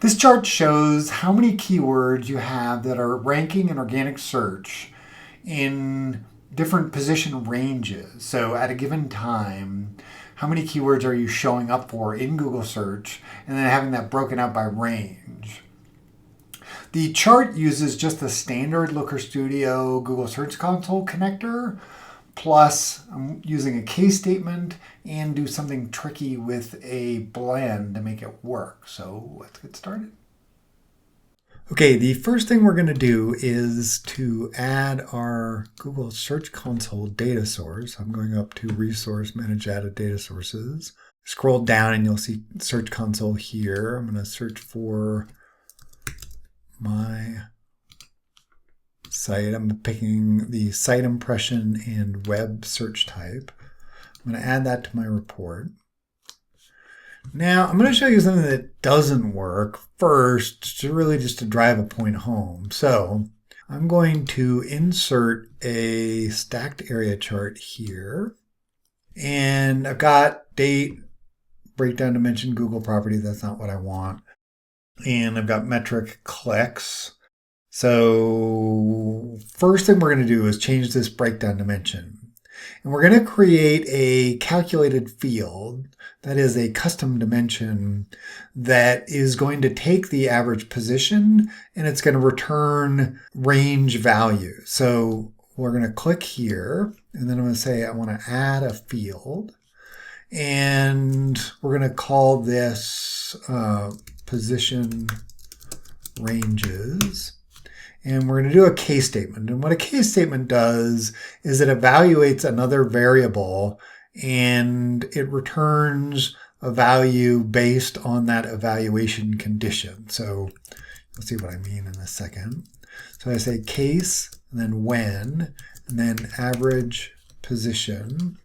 This chart shows how many keywords you have that are ranking in organic search in different position ranges. So at a given time, how many keywords are you showing up for in Google search, and then having that broken out by range. The chart uses just the standard Looker Studio Google Search Console connector, plus I'm using a case statement and do something tricky with a blend to make it work. So let's get started. Okay, the first thing we're going to do is to add our Google Search Console data source. I'm going up to Resource, Manage Added Data Sources. Scroll down and you'll see Search Console here. I'm going to search for my site. I'm picking the site impression and web search type. I'm going to add that to my report. Now, I'm going to show you something that doesn't work first, just to drive a point home. So I'm going to insert a stacked area chart here. And I've got date, breakdown dimension, Google property. That's not what I want. And I've got metric clicks. So first thing we're going to do is change this breakdown dimension. And we're going to create a calculated field that is a custom dimension that is going to take the average position and it's going to return range value. So we're going to click here and then I'm going to say I want to add a field and we're going to call this position ranges. And we're going to do a case statement. And what a case statement does is it evaluates another variable and it returns a value based on that evaluation condition. So you'll see what I mean in a second. So I say case, and then when, and then average position.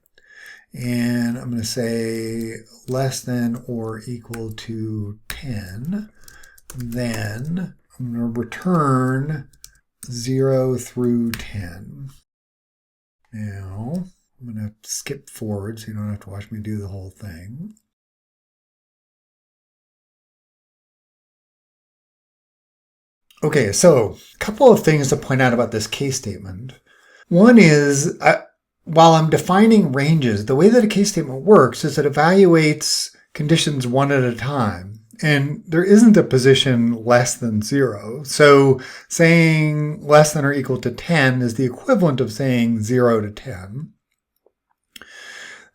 And I'm going to say less than or equal to 10. Then I'm going to return 0 through 10. Now, I'm going to skip forward so you don't have to watch me do the whole thing. Okay, so a couple of things to point out about this case statement. One is, while I'm defining ranges, the way that a case statement works is it evaluates conditions one at a time. And there isn't a position less than 0. So saying less than or equal to 10 is the equivalent of saying 0 to 10.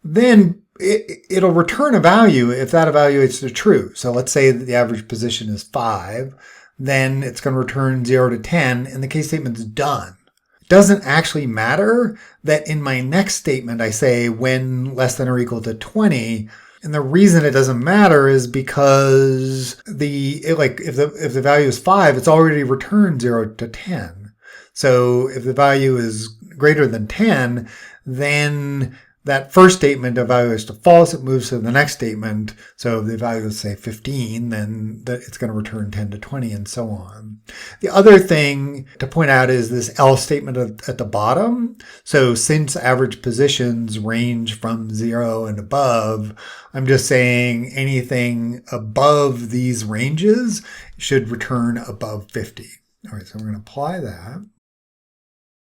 Then it'll return a value if that evaluates to true. So let's say that the average position is 5. Then it's going to return 0 to 10 and the case statement's done. It doesn't actually matter that in my next statement I say when less than or equal to 20. And the reason it doesn't matter is because if the value is 5, it's already returned 0 to 10. So if the value is greater than 10, then that first statement evaluates to false, it moves to the next statement. So if the value is, say, 15, then it's going to return 10 to 20 and so on. The other thing to point out is this else statement at the bottom. So since average positions range from 0 and above, I'm just saying anything above these ranges should return above 50. All right, so we're going to apply that.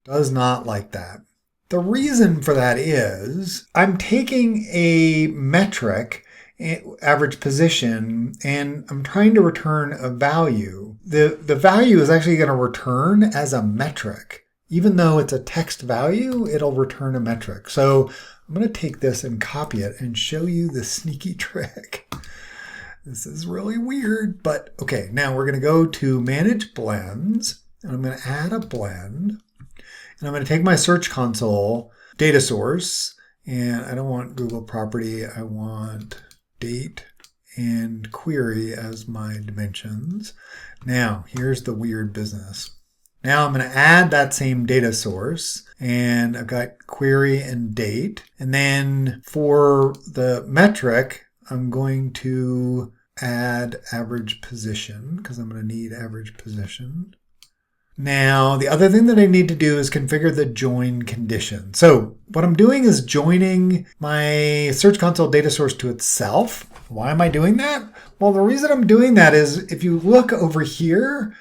Does not like that. The reason for that is I'm taking a metric, average position, and I'm trying to return a value. The value is actually going to return as a metric. Even though it's a text value, it'll return a metric. So I'm going to take this and copy it and show you the sneaky trick. This is really weird, but okay. Now we're going to go to Manage Blends, and I'm going to add a blend. And I'm going to take my Search Console data source, and I don't want Google property, I want date and query as my dimensions. Now, here's the weird business. Now I'm going to add that same data source, and I've got query and date. And then for the metric, I'm going to add average position, because I'm going to need average position. Now, the other thing that I need to do is configure the join condition. So what I'm doing is joining my Search Console data source to itself. Why am I doing that? Well, the reason I'm doing that is if you look over here,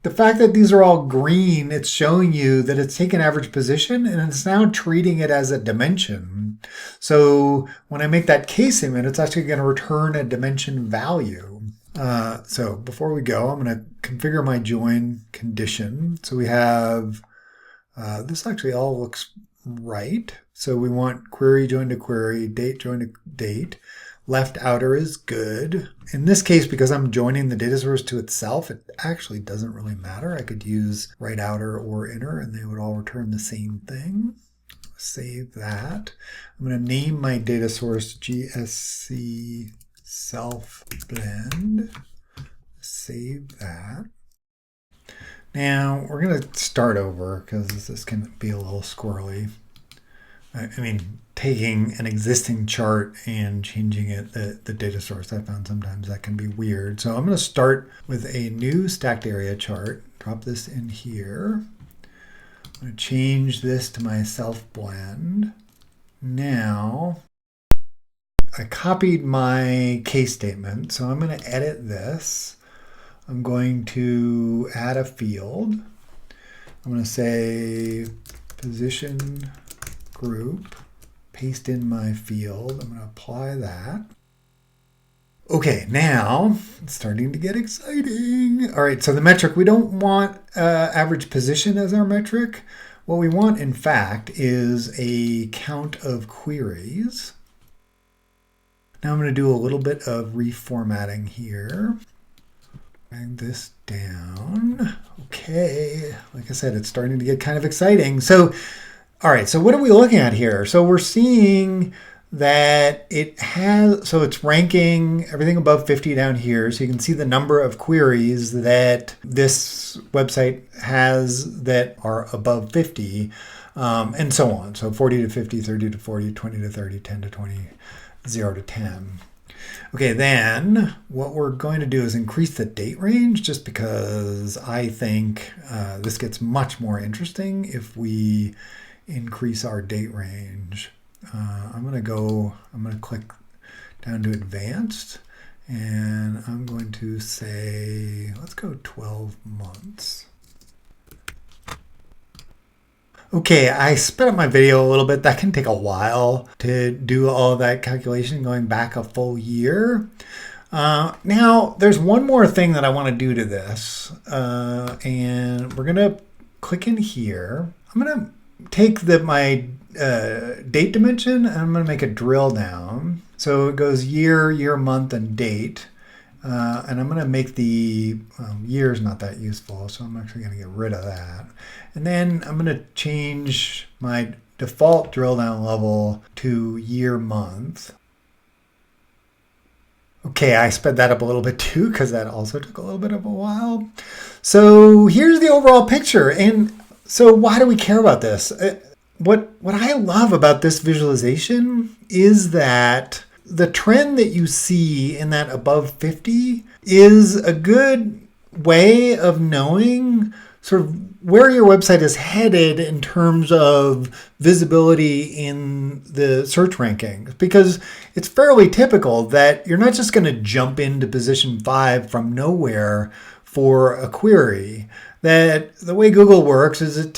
the fact that these are all green, it's showing you that it's taken average position and it's now treating it as a dimension. So when I make that case statement, it's actually going to return a dimension value. So before we go, I'm going to configure my join condition. So we have, this actually all looks right. So we want query join to query, date join to date. Left outer is good. In this case, because I'm joining the data source to itself, it actually doesn't really matter. I could use right outer or inner and they would all return the same thing. Save that. I'm going to name my data source GSC self blend. Save that. Now we're going to start over because this can be a little squirrely. I mean, taking an existing chart and changing it, the data source, I found sometimes that can be weird. So I'm going to start with a new stacked area chart, drop this in here. I'm going to change this to my self blend. Now, I copied my case statement, so I'm going to edit this. I'm going to add a field. I'm going to say position group, paste in my field. I'm going to apply that. Okay, now it's starting to get exciting. All right, so the metric, we don't want average position as our metric. What we want, in fact, is a count of queries. Now I'm going to do a little bit of reformatting here. Drag this down. Okay, like I said, it's starting to get kind of exciting. So all right, so what are we looking at here? So we're seeing that it has, so it's ranking everything above 50 down here. So you can see the number of queries that this website has that are above 50, and so on. So 40 to 50, 30 to 40, 20 to 30, 10 to 20, 0 to 10. Okay, then what we're going to do is increase the date range just because I think this gets much more interesting if we increase our date range. I'm going to click down to advanced and I'm going to say, let's go 12 months. Okay, I sped up my video a little bit. That can take a while to do all of that calculation going back a full year. Now, there's one more thing that I want to do to this. And we're going to click in here. I'm going to take my date dimension and I'm going to make a drill down. So it goes year, month, and date. And I'm going to make the years not that useful, so I'm actually going to get rid of that. And then I'm going to change my default drill down level to year, month. Okay, I sped that up a little bit too because that also took a little bit of a while. So here's the overall picture. And so why do we care about this? What I love about this visualization is that the trend that you see in that above 50 is a good way of knowing sort of where your website is headed in terms of visibility in the search rankings, because it's fairly typical that you're not just going to jump into position 5 from nowhere for a query. That the way Google works is it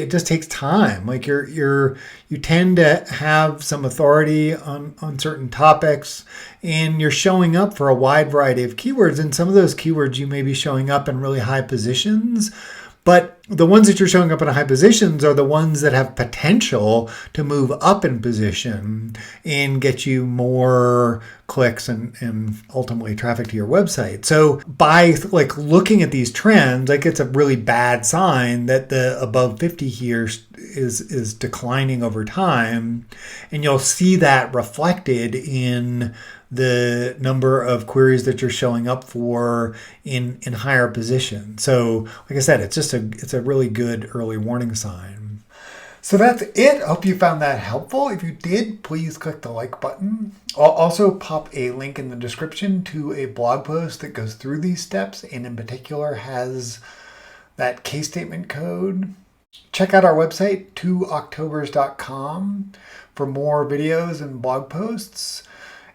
just takes time. Like you tend to have some authority on certain topics and you're showing up for a wide variety of keywords. And some of those keywords you may be showing up in really high positions, but the ones that you're showing up in high positions are the ones that have potential to move up in position and get you more clicks and ultimately traffic to your website. So by looking at these trends, it's a really bad sign that the above 50 here is declining over time. And you'll see that reflected in the number of queries that you're showing up for in higher position. So like I said, it's a really good early warning sign. So that's it. I hope you found that helpful. If you did, please click the like button. I'll also pop a link in the description to a blog post that goes through these steps and in particular has that case statement code. Check out our website, 2octobers.com, for more videos and blog posts.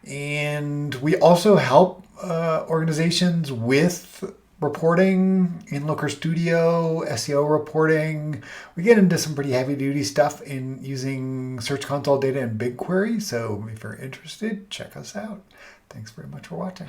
And we also help organizations with reporting in Looker Studio, SEO reporting. We get into some pretty heavy duty stuff in using Search Console data in BigQuery. So if you're interested, check us out. Thanks very much for watching.